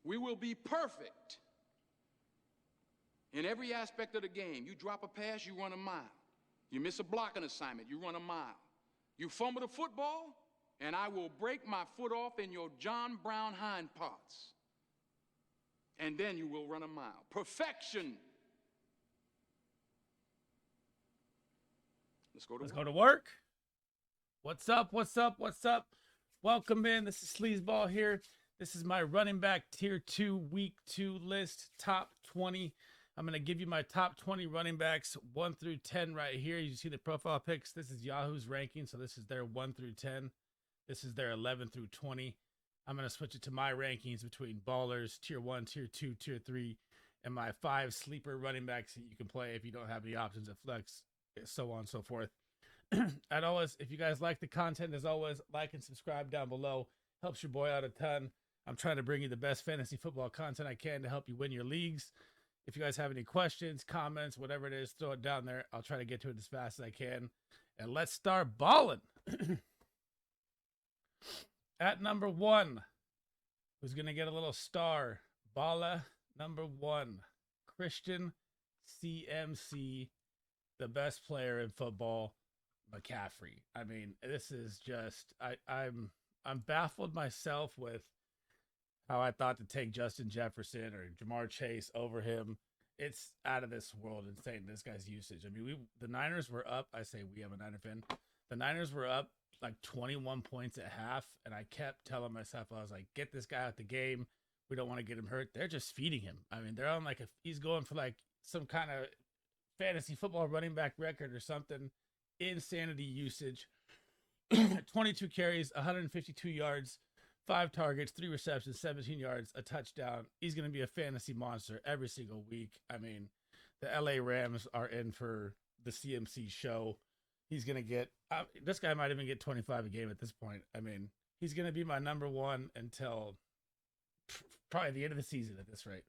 We will be perfect in every aspect of the game. You drop a pass, you run a mile. You miss a blocking assignment, you run a mile. You fumble the football, and I will break my foot off in your John Brown hind parts. And then you will run a mile. Perfection. Let's go to work. What's up? What's up? What's up? Welcome in. This is SleezBall here. This is my running back tier 2 week 2 list, top 20. I'm going to give you my top 20 running backs 1 through 10 right here. You see the profile picks. This is Yahoo's ranking, so this is their 1 through 10. This is their 11 through 20. I'm going to switch it to my rankings between Ballerz, tier 1, tier 2, tier 3, and my 5 sleeper running backs that you can play if you don't have any options at flex, so on and so forth. As always, if you guys like the content, as always, like and subscribe down below. Helps your boy out a ton. I'm trying to bring you the best fantasy football content I can to help you win your leagues. If you guys have any questions, comments, whatever it is, throw it down there. I'll try to get to it as fast as I can. And let's start balling. At number 1, who's going to get a little star? Balla, number 1. Christian CMC, the best player in football, McCaffrey. I mean, this is just, I'm baffled myself with how I thought to take Justin Jefferson or Jamar Chase over him. It's out of this world insane, this guy's usage. I mean, the Niners were up. I say we, have a Niner fan. The Niners were up like 21 points at half, and I kept telling myself, I was like, get this guy out the game. We don't want to get him hurt. They're just feeding him. I mean, they're on like, he's going for like some kind of fantasy football running back record or something. Insanity usage. 22 carries, 152 yards, 5 targets, 3 receptions, 17 yards, a touchdown. He's going to be a fantasy monster every single week. I mean, the LA Rams are in for the CMC show. He's going to get, this guy might even get 25 a game at this point. I mean, he's going to be my number 1 until probably the end of the season at this rate.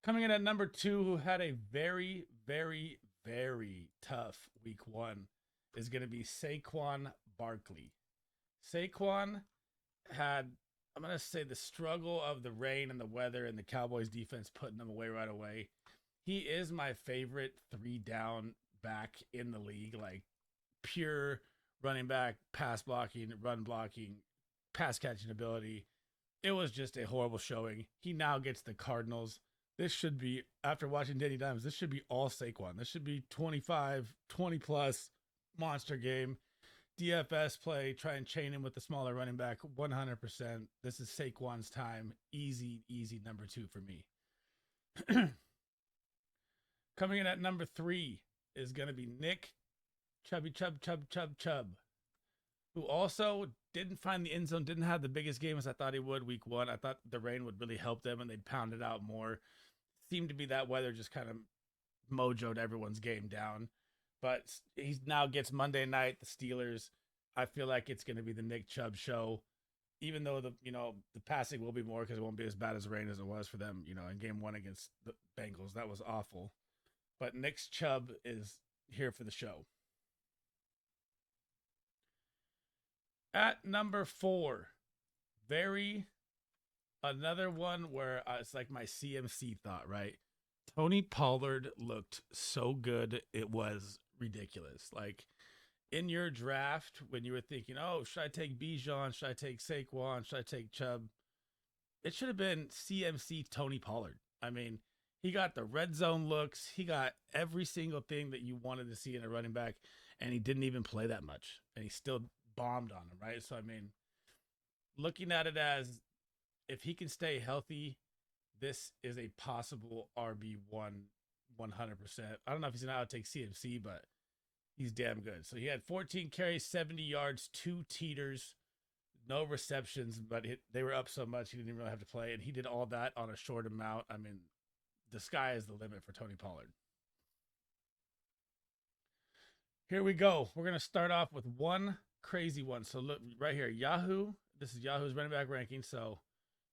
Coming in at number 2, who had a very, very, very tough week 1, is going to be Saquon Barkley. Saquon had, I'm going to say, the struggle of the rain and the weather and the Cowboys defense putting them away right away. He is my favorite 3-down back in the league, like pure running back, pass blocking, run blocking, pass catching ability. It was just a horrible showing. He now gets the Cardinals. This should be, after watching Danny Dimes, this should be all Saquon. This should be 25, 20 plus monster game. DFS play, try and chain him with the smaller running back 100%. This is Saquon's time. Easy, easy number 2 for me. Coming in at number 3 is going to be Nick Chubb, who also didn't find the end zone, didn't have the biggest game as I thought he would week 1. I thought the rain would really help them and they'd pound it out more. Seemed to be that weather just kind of mojoed everyone's game down. But he now gets Monday night, the Steelers. I feel like it's going to be the Nick Chubb show, even though the passing will be more because it won't be as bad as rain as it was for them, in game 1 against the Bengals. That was awful. But Nick Chubb is here for the show. At number 4, another one where it's like my CMC thought, right? Tony Pollard looked so good. It was ridiculous. Like in your draft, when you were thinking, oh, should I take Bijan? Should I take Saquon? Should I take Chubb? It should have been CMC Tony Pollard. I mean, he got the red zone looks. He got every single thing that you wanted to see in a running back, and he didn't even play that much, and he still bombed on him, right? So, I mean, looking at it as if he can stay healthy, this is a possible RB1 100%. I don't know if he's going to outtake CMC, but he's damn good. So he had 14 carries, 70 yards, 2 teeters, no receptions, but they were up so much he didn't even really have to play, and he did all that on a short amount. I mean, the sky is the limit for Tony Pollard. Here we go. We're going to start off with one crazy one. So look right here, Yahoo. This is Yahoo's running back ranking. So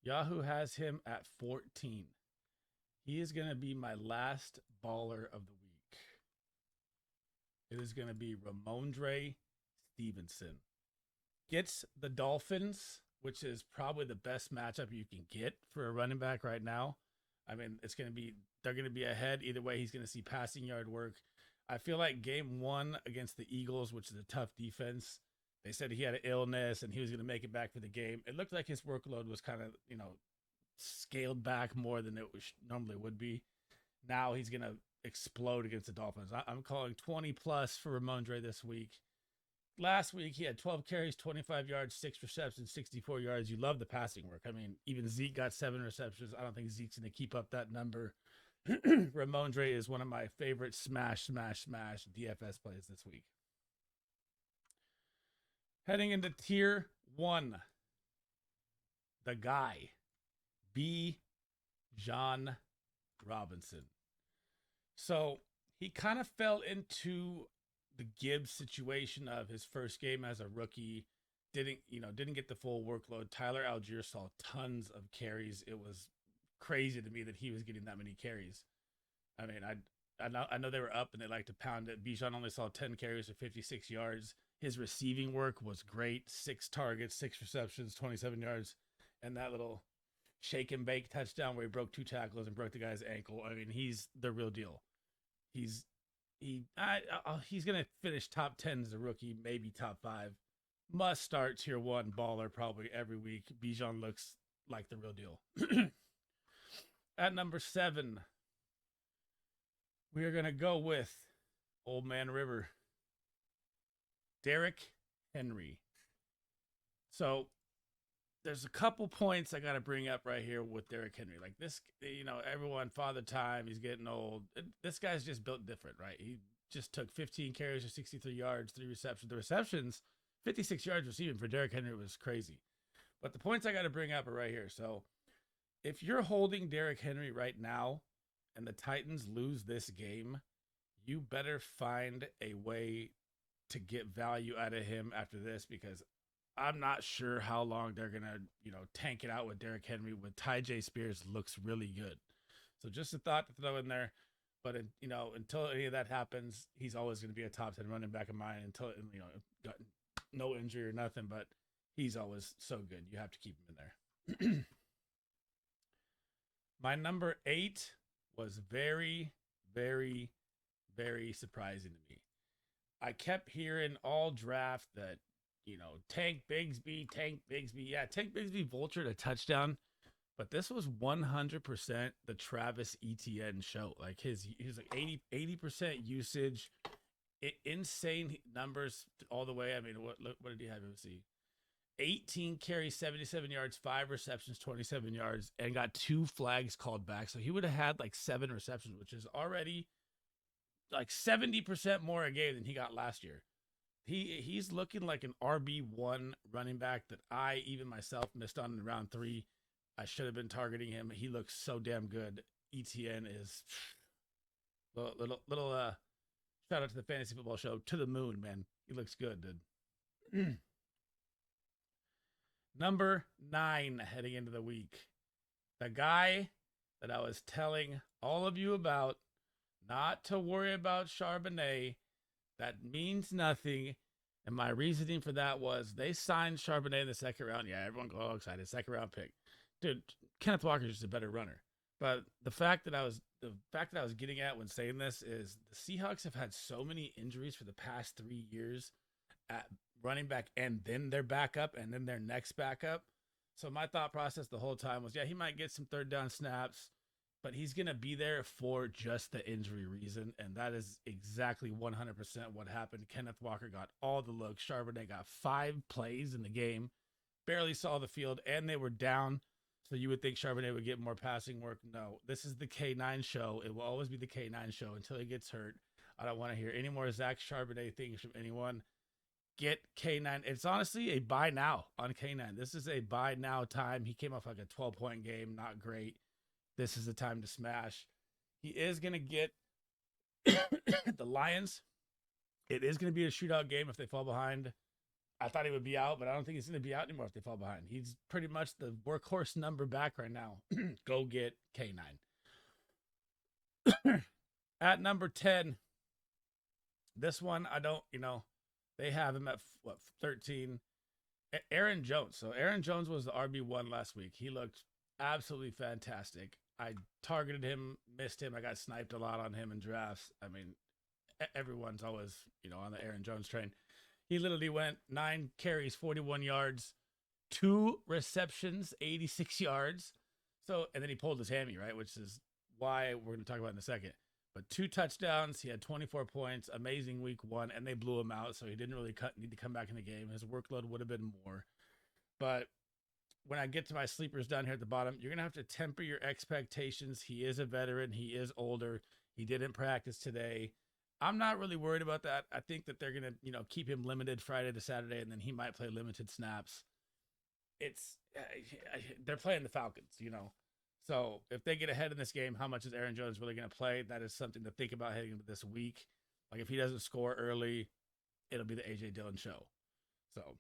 Yahoo has him at 14. He is going to be my last baller of the week. It is going to be Ramondre Stevenson. Gets the Dolphins which is probably the best matchup you can get for a running back right now. I mean, they're going to be ahead. Either way, he's going to see passing yard work. I feel like game 1 against the Eagles, which is a tough defense, they said he had an illness and he was going to make it back for the game. It looked like his workload was kind of, scaled back more than it normally would be. Now he's going to explode against the Dolphins. I'm calling 20 plus for Ramondre this week. Last week, he had 12 carries, 25 yards, 6 receptions, 64 yards. You love the passing work. I mean, even Zeke got 7 receptions. I don't think Zeke's going to keep up that number. Ramondre is one of my favorite smash DFS plays this week. Heading into tier 1, the guy, B. John Robinson. So he kind of fell into the Gibbs situation of his first game as a rookie. Didn't get the full workload. Tyler Algier saw tons of carries. It was crazy to me that he was getting that many carries. I mean, I know they were up and they like to pound it. Bijan only saw 10 carries for 56 yards. His receiving work was great. 6 targets, 6 receptions, 27 yards, and that little shake and bake touchdown where he broke 2 tackles and broke the guy's ankle. I mean, he's the real deal. He's gonna finish top 10 as a rookie, maybe top 5. Must start tier 1 baller probably every week. Bijan looks like the real deal. At number 7, we are gonna go with Old Man River, Derrick Henry. So there's a couple points I got to bring up right here with Derrick Henry. Like this, everyone, Father Time, he's getting old. This guy's just built different, right? He just took 15 carries for 63 yards, 3 receptions. The receptions, 56 yards receiving for Derrick Henry was crazy. But the points I got to bring up are right here. So if you're holding Derrick Henry right now and the Titans lose this game, you better find a way to get value out of him after this, because I'm not sure how long they're going to, tank it out with Derrick Henry when Ty J. Spears looks really good. So just a thought to throw in there. But, until any of that happens, he's always going to be a top 10 running back of mine until, got no injury or nothing. But he's always so good. You have to keep him in there. My number 8 was very, very, very surprising to me. I kept hearing all draft that, Tank Bigsby. Yeah, Tank Bigsby vultured a touchdown, but this was 100% the Travis Etienne show. Like he's like 80% usage, insane numbers all the way. I mean, what did he have? Let's see. 18 carries, 77 yards, 5 receptions, 27 yards, and got 2 flags called back. So he would have had like 7 receptions, which is already like 70% more a game than he got last year. He's looking like an RB1 running back that I, even myself, missed on in round 3. I should have been targeting him. He looks so damn good. ETN is little shout out to the Fantasy Football Show, to the moon, man. He looks good, dude. Number 9 heading into the week. The guy that I was telling all of you about, not to worry about Charbonnet. That means nothing. And my reasoning for that was they signed Charbonnet in the 2nd round. Yeah, everyone got all excited. 2nd round pick. Dude, Kenneth Walker's just a better runner. But the fact that I was getting at when saying this is the Seahawks have had so many injuries for the past 3 years at running back, and then their backup, and then their next backup. So my thought process the whole time was, yeah, he might get some 3rd down snaps, but he's going to be there for just the injury reason, and that is exactly 100% what happened. Kenneth Walker got all the looks. Charbonnet got 5 plays in the game, barely saw the field, and they were down. So you would think Charbonnet would get more passing work. No, this is the K9 show. It will always be the K9 show until he gets hurt. I don't want to hear any more Zach Charbonnet things from anyone. Get K9. It's honestly a buy now on K9. This is a buy now time. He came off like a 12-point game. Not great. This is the time to smash. He is going to get the Lions. It is going to be a shootout game if they fall behind. I thought he would be out, but I don't think he's going to be out anymore if they fall behind. He's pretty much the workhorse number back right now. Go get K9. At number 10, this one, I don't, they have him at 13. Aaron Jones. So Aaron Jones was the RB1 last week. He looked absolutely fantastic. I targeted him, missed him. I got sniped a lot on him in drafts. I mean, everyone's always, on the Aaron Jones train. He literally went 9 carries, 41 yards, 2 receptions, 86 yards. So, and then he pulled his hammy, right? Which is why we're going to talk about in a second. But 2 touchdowns. He had 24 points. Amazing week 1, and they blew him out. So he didn't really need to come back in the game. His workload would have been more. But when I get to my sleepers down here at the bottom, you're going to have to temper your expectations. He is a veteran. He is older. He didn't practice today. I'm not really worried about that. I think that they're going to, keep him limited Friday to Saturday, and then he might play limited snaps. They're playing the Falcons, So if they get ahead in this game, how much is Aaron Jones really going to play? That is something to think about heading into this week. Like if he doesn't score early, it'll be the A.J. Dillon show. So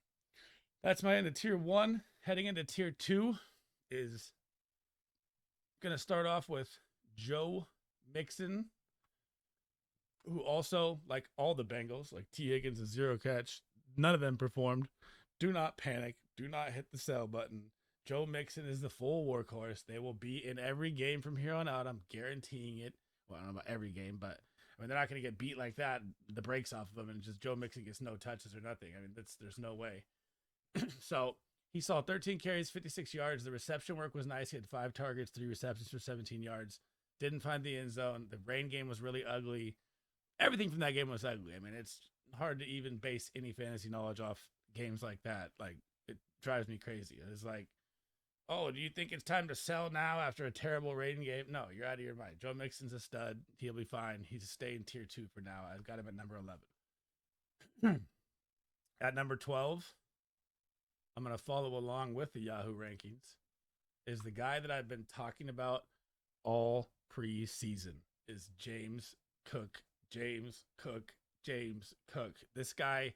that's my end of tier 1. Heading into tier 2 is going to start off with Joe Mixon, who also, like all the Bengals, like T. Higgins is 0 catch. None of them performed. Do not panic. Do not hit the sell button. Joe Mixon is the full workhorse. They will be in every game from here on out. I'm guaranteeing it. Well, I don't know about every game, but I mean, they're not going to get beat like that. The breaks off of them, and just Joe Mixon gets no touches or nothing. I mean, there's no way. So he saw 13 carries, 56 yards. The reception work was nice. He had 5 targets, 3 receptions for 17 yards. Didn't find the end zone. The rain game was really ugly. Everything from that game was ugly. I mean, it's hard to even base any fantasy knowledge off games like that. Like, it drives me crazy. It's like, oh, do you think it's time to sell now after a terrible rain game? No, you're out of your mind. Joe Mixon's a stud. He'll be fine. He's staying tier 2 for now. I've got him at number 11. At number 12, I'm going to follow along with the Yahoo rankings, is the guy that I've been talking about all preseason, is James Cook. James Cook. This guy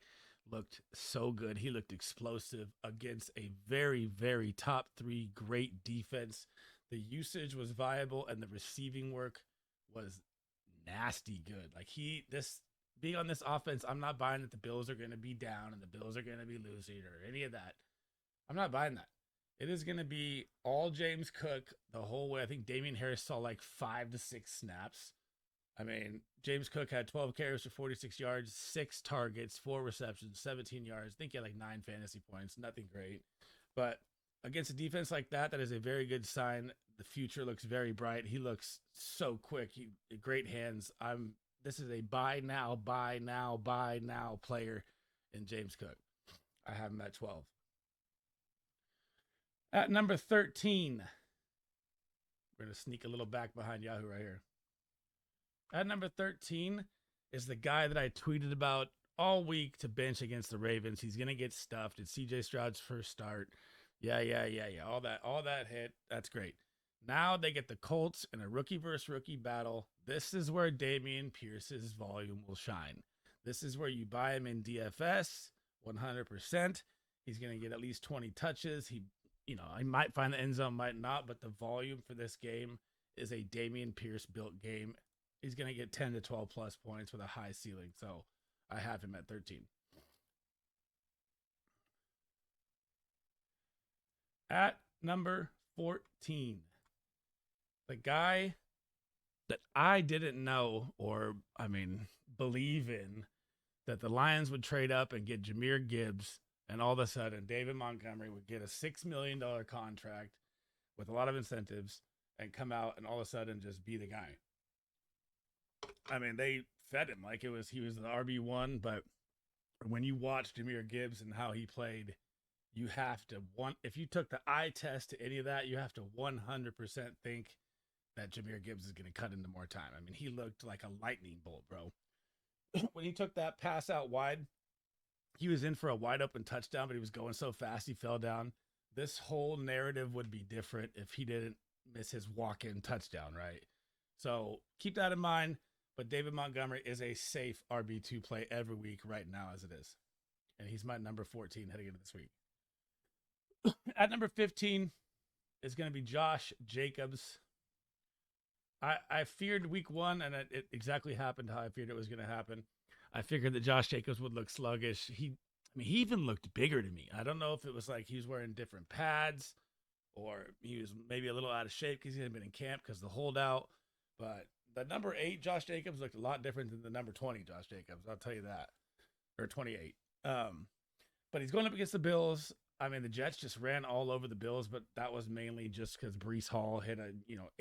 looked so good. He looked explosive against a very, very top 3 great defense. The usage was viable, and the receiving work was nasty good. Like being on this offense, I'm not buying that the Bills are going to be down and the Bills are going to be losing or any of that. I'm not buying that. It is going to be all James Cook the whole way. I think Damian Harris saw like 5 to 6 snaps. I mean, James Cook had 12 carries for 46 yards, 6 targets, 4 receptions, 17 yards. I think he had like 9 fantasy points. Nothing great. But against a defense like that is a very good sign. The future looks very bright. He looks so quick. Great hands. This is a buy now player in James Cook. I have him at 12. At number 13, we're going to sneak a little back behind Yahoo right here. At number 13 is the guy that I tweeted about all week to bench against the Ravens. He's going to get stuffed. It's CJ Stroud's first start. Yeah. All that hit. That's great. Now they get the Colts in a rookie versus rookie battle. This is where Dameon Pierce's volume will shine. This is where you buy him in DFS 100%. He's going to get at least 20 touches. He might find the end zone, might not, but the volume for this game is a Dameon Pierce built game. He's going to get 10 to 12 plus points with a high ceiling. So I have him at 13. At number 14, the guy that I didn't know believe in, that the Lions would trade up and get Jahmyr Gibbs, and all of a sudden David Montgomery would get a $6 million contract with a lot of incentives and come out and all of a sudden just be the guy. I mean, they fed him like he was the RB1, but when you watch Jahmyr Gibbs and how he played, you have to if you took the eye test to any of that, you have to 100% think that Jahmyr Gibbs is going to cut into more time. I mean, he looked like a lightning bolt, bro. When he took that pass out wide, he was in for a wide open touchdown, but he was going so fast he fell down. This whole narrative would be different if he didn't miss his walk-in touchdown, right? So keep that in mind. But David Montgomery is a safe RB2 play every week right now as it is. And he's my number 14 heading into this week. At number 15 is going to be Josh Jacobs. I feared week 1, and it exactly happened how I feared it was going to happen. I figured that Josh Jacobs would look sluggish. I mean, he even looked bigger to me. I don't know if it was like he was wearing different pads or he was maybe a little out of shape because he hadn't been in camp because the holdout. But the number 8, Josh Jacobs, looked a lot different than the number 20, Josh Jacobs. I'll tell you that. Or 28. But he's going up against the Bills. I mean, the Jets just ran all over the Bills, but that was mainly just because Breece Hall hit a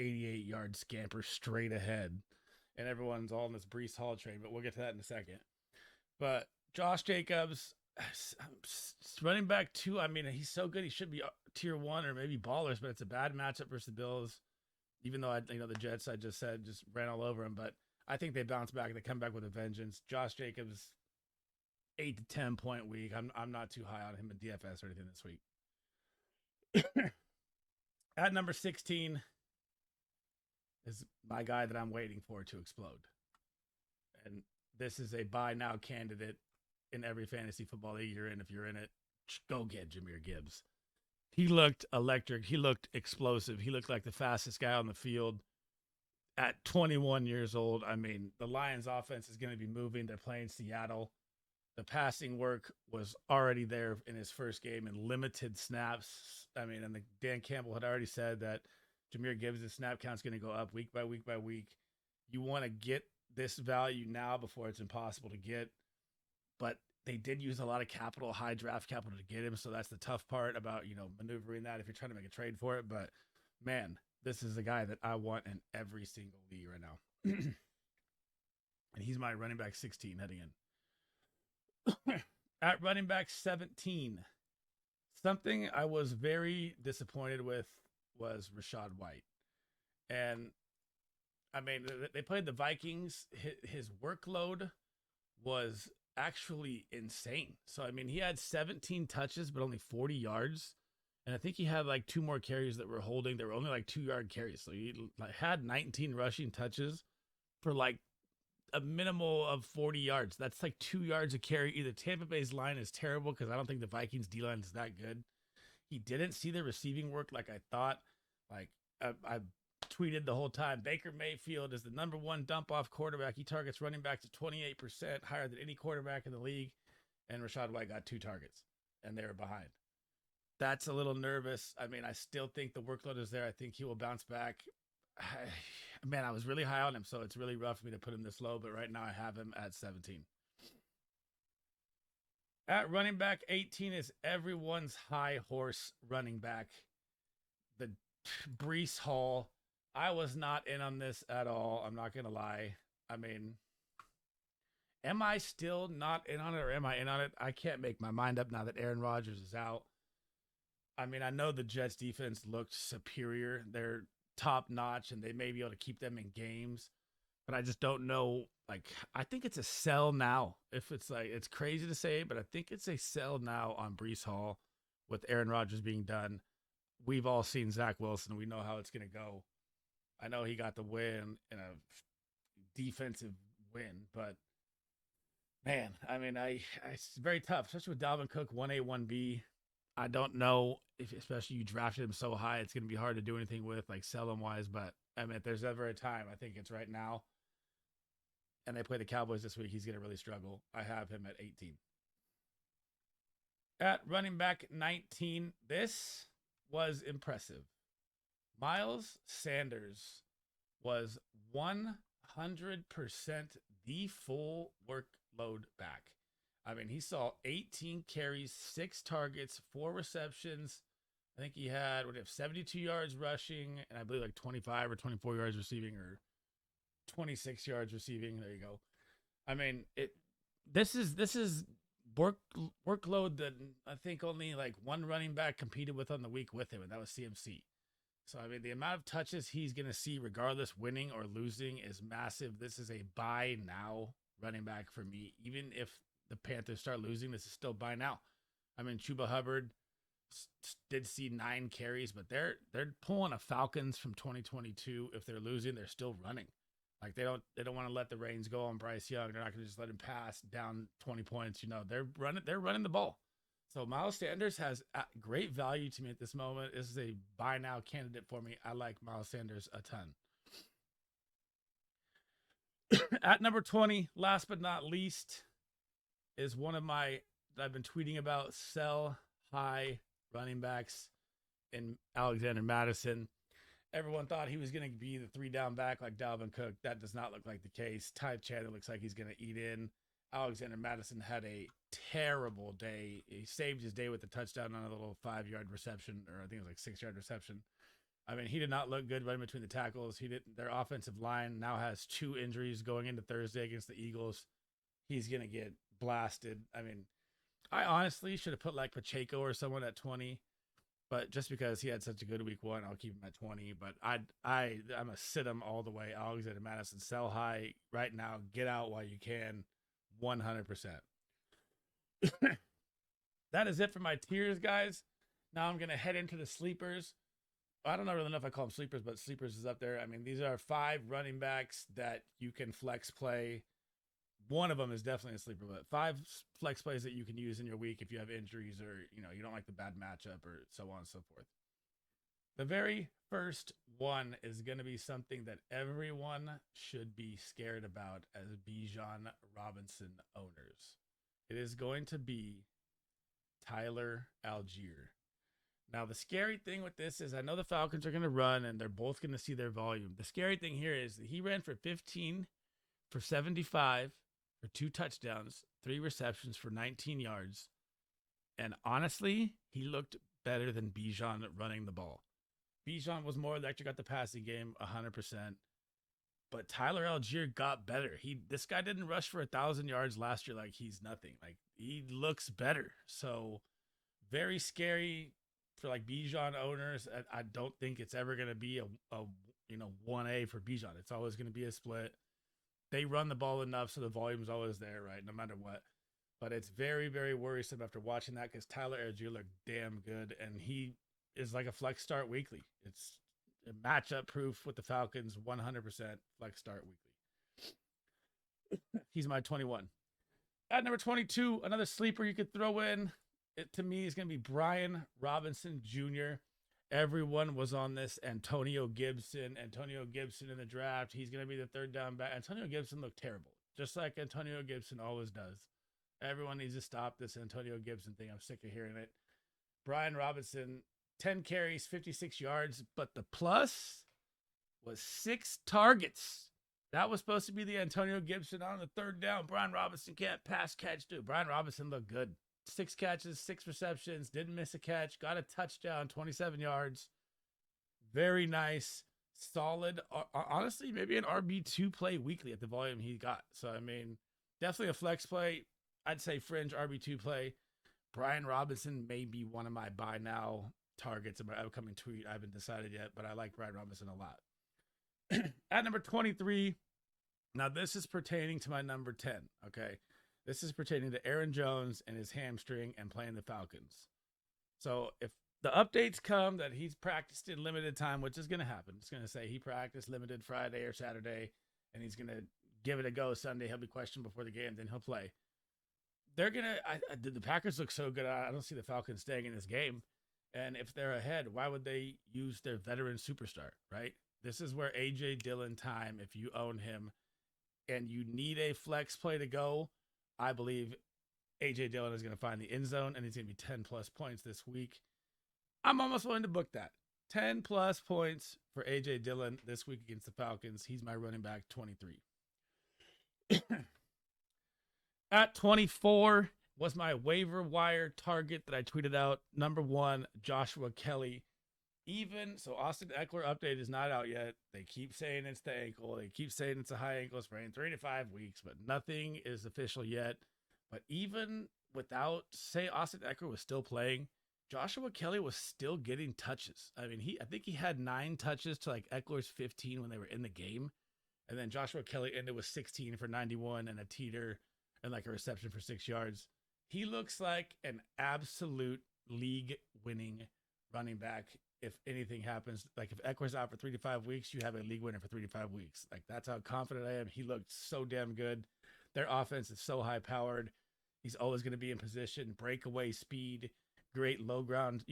88-yard scamper straight ahead, and everyone's all in this Breece Hall train. But we'll get to that in a second. But Josh Jacobs, running back 2. I mean, he's so good. He should be tier 1 or maybe Ballerz, but it's a bad matchup versus the Bills. Even though the Jets, I just said, just ran all over him, but I think they bounce back. They come back with a vengeance. Josh Jacobs, 8 to 10 point week. I'm not too high on him in DFS or anything this week. At number 16 is my guy that I'm waiting for to explode. And this is a buy now candidate in every fantasy football league you're in. If you're in it, go get Jahmyr Gibbs. He looked electric. He looked explosive. He looked like the fastest guy on the field at 21 years old. I mean, the Lions offense is going to be moving. They're playing Seattle. The passing work was already there in his first game in limited snaps. I mean, and Dan Campbell had already said that Jahmyr Gibbs' snap count is going to go up week by week by week. You want to get this value now before it's impossible to get. But they did use a lot of capital, high draft capital to get him. So that's the tough part about, maneuvering that if you're trying to make a trade for it. But man, this is the guy that I want in every single league right now. And he's my running back 16 heading in. At running back 17, something I was very disappointed with was Rachaad White. And I mean, they played the Vikings. His workload was actually insane. So, I mean, he had 17 touches, but only 40 yards. And I think he had like 2 more carries that were holding. They were only like 2-yard carries. So he had 19 rushing touches for like a minimal of 40 yards. That's like 2 yards a carry. Either Tampa Bay's line is terrible because I don't think the Vikings D-line is that good. He didn't see the receiving work like I thought. Like I tweeted the whole time, Baker Mayfield is the number 1 dump-off quarterback. He targets running backs at 28%, higher than any quarterback in the league. And Rachaad White got 2 targets, and they were behind. That's a little nervous. I mean, I still think the workload is there. I think he will bounce back. Man, I was really high on him, so it's really rough for me to put him this low, but right now I have him at 17. At running back 18 is everyone's high horse running back, the Breece Hall. I was not in on this at all. I'm not going to lie. I mean, am I still not in on it or am I in on it? I can't make my mind up now that Aaron Rodgers is out. I mean, I know the Jets defense looked superior. They're top notch and they may be able to keep them in games, but I just don't know. Like, I think it's a sell now. If it's like, it's crazy to say, but I think it's a sell now on Breece Hall with Aaron Rodgers being done. We've all seen Zach Wilson. We know how it's going to go. I know he got the win in a defensive win, but man, I mean, it's very tough, especially with Dalvin Cook, 1A, 1B. I don't know if, especially you drafted him so high, it's going to be hard to do anything with, like sell him wise. But I mean, if there's ever a time, I think it's right now. And they play the Cowboys this week, he's going to really struggle. I have him at 18. At running back 19, this was impressive. Miles Sanders was 100% the full workload back. I mean, he saw 18 carries, 6 targets, 4 receptions. I think he had 72 yards rushing, and I believe like 25 or 24 yards receiving, or 26 yards receiving. There you go. I mean, this is workload that I think only like one running back competed with on the week with him, and that was CMC. So, I mean, the amount of touches he's going to see, regardless winning or losing, is massive. This is a buy now running back for me. Even if the Panthers start losing, this is still buy now. I mean, Chuba Hubbard did see 9 carries, but they're pulling a Falcons from 2022. If they're losing, they're still running. Like, they don't want to let the reins go on Bryce Young. They're not going to just let him pass down 20 points. They're running the ball. So Miles Sanders has great value to me at this moment. This is a buy now candidate for me. I like Miles Sanders a ton. At number 20, last but not least, is one of my that I've been tweeting about. Sell high running backs in Alexander Madison. Everyone thought he was going to be the 3-down back like Dalvin Cook. That does not look like the case. Ty Chandler looks like he's going to eat in. Alexander Madison had a terrible day. He saved his day with a touchdown on a little 5-yard reception, or I think it was like 6-yard reception. I mean, he did not look good running between the tackles. Their offensive line now has 2 injuries going into Thursday against the Eagles. He's going to get blasted. I mean, I honestly should have put like Pacheco or someone at 20. But just because he had such a good week 1, I'll keep him at 20. But I'm going to sit him all the way. Alexander Madison, sell high right now. Get out while you can. 100%. That is it for my tiers, guys. Now I'm going to head into the sleepers. I don't really know if I call them sleepers, but sleepers is up there. I mean, these are 5 running backs that you can flex play. One of them is definitely a sleeper, but 5 flex plays that you can use in your week if you have injuries or, you don't like the bad matchup or so on and so forth. The very first one is going to be something that everyone should be scared about as Bijan Robinson owners. It is going to be Tyler Algier. Now, the scary thing with this is I know the Falcons are going to run and they're both going to see their volume. The scary thing here is that he ran for 15 for 75 for 2 touchdowns, 3 receptions for 19 yards. And honestly, he looked better than Bijan running the ball. Bijan was more electric at the passing game, 100%. But Tyler Algier got better. This guy didn't rush for 1,000 yards last year like he's nothing. Like, he looks better. So, very scary for like Bijan owners. I don't think it's ever going to be a 1A for Bijan. It's always going to be a split. They run the ball enough, so the volume's always there, right? No matter what. But it's very, very worrisome after watching that because Tyler Algier looked damn good, and he is like a flex start weekly. It's a matchup proof with the Falcons, 100% flex start weekly. He's my 21. At number 22, another sleeper you could throw in. To me, is going to be Brian Robinson Jr. Everyone was on this Antonio Gibson in the draft. He's going to be the 3rd down back. Antonio Gibson looked terrible, just like Antonio Gibson always does. Everyone needs to stop this Antonio Gibson thing. I'm sick of hearing it. Brian Robinson, 10 carries, 56 yards, but the plus was 6 targets. That was supposed to be the Antonio Gibson on the 3rd down. Brian Robinson can't pass catch, dude. Brian Robinson looked good. 6 catches, 6 receptions, didn't miss a catch, got a touchdown, 27 yards. Very nice, solid. Honestly, maybe an RB2 play weekly at the volume he got. So, I mean, definitely a flex play. I'd say fringe RB2 play. Brian Robinson may be one of my buy now targets in my upcoming tweet. I haven't decided yet, but I like Brian Robinson a lot. At number 23, now this is pertaining to my number 10, okay? This is pertaining to Aaron Jones and his hamstring and playing the Falcons. So if the updates come that he's practiced in limited time, which is going to happen, it's going to say he practiced limited Friday or Saturday, and he's going to give it a go Sunday. He'll be questioned before the game, then he'll play. They're going to, the Packers look so good. I don't see the Falcons staying in this game. And if they're ahead, why would they use their veteran superstar, right? This is where A.J. Dillon time, if you own him and you need a flex play to go, I believe A.J. Dillon is going to find the end zone, and he's going to be 10-plus points this week. I'm almost willing to book that. 10-plus points for A.J. Dillon this week against the Falcons. He's my running back 23. At 24 was my waiver wire target that I tweeted out. Number 1, Joshua Kelly. So Austin Eckler update is not out yet. They keep saying it's the ankle. They keep saying it's a high ankle sprain, 3 to 5 weeks, but nothing is official yet. But even without, say Austin Eckler was still playing, Joshua Kelly was still getting touches. I mean, I think he had 9 touches to like Eckler's 15 when they were in the game. And then Joshua Kelly ended with 16 for 91 and a teeter and like a reception for 6 yards. He looks like an absolute league-winning running back. If anything happens, like if Eckler's out for 3 to 5 weeks, you have a league winner for 3 to 5 weeks. Like that's how confident I am. He looked so damn good. Their offense is so high-powered. He's always going to be in position, breakaway speed, great low ground,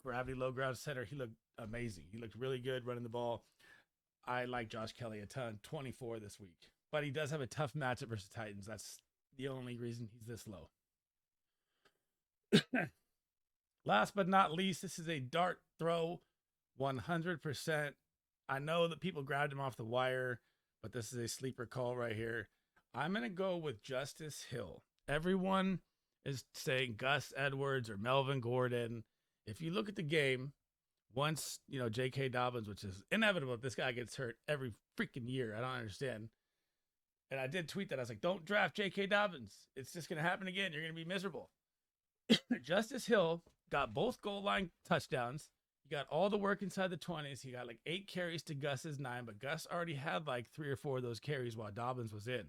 gravity low ground center. He looked amazing. He looked really good running the ball. I like Josh Kelly a ton, 24 this week. But he does have a tough matchup versus Titans. That's the only reason he's this low. Last but not least, this is a dart throw, 100%. I know that people grabbed him off the wire, but this is a sleeper call right here. I'm going to go with Justice Hill. Everyone is saying Gus Edwards or Melvin Gordon. If you look at the game, once, J.K. Dobbins, which is inevitable, this guy gets hurt every freaking year. I don't understand. And I did tweet that. I was like, don't draft J.K. Dobbins. It's just going to happen again. You're going to be miserable. Justice Hill got both goal line touchdowns. He got all the work inside the 20s. He got like 8 carries to Gus's 9, but Gus already had like 3 or 4 of those carries while Dobbins was in.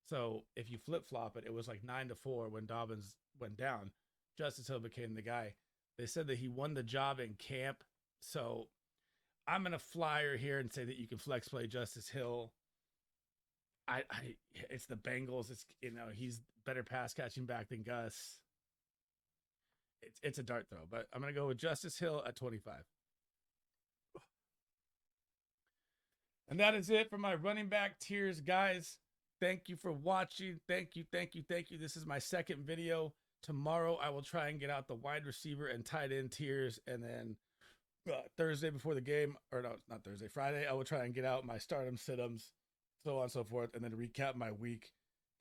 So if you flip-flop it, it was like 9-4 when Dobbins went down. Justice Hill became the guy. They said that he won the job in camp. So I'm going to flyer here and say that you can flex play Justice Hill. It's the Bengals. It's, he's better pass catching back than Gus. It's a dart throw, but I'm going to go with Justice Hill at 25. And that is it for my running back tiers, guys. Thank you for watching. Thank you. This is my second video. Tomorrow, I will try and get out the wide receiver and tight end tiers. And then Thursday before the game, or no, not Thursday, Friday, I will try and get out my stardom, sit-ems, so on and so forth, and then recap my week.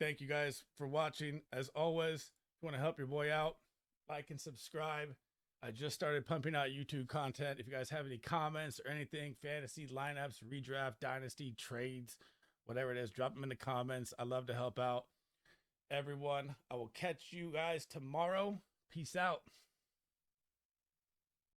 Thank you guys for watching. As always, if you want to help your boy out, like and subscribe. I just started pumping out YouTube content. If you guys have any comments or anything, fantasy lineups, redraft, dynasty, trades, whatever it is, drop them in the comments. I love to help out everyone. I will catch you guys tomorrow. Peace out.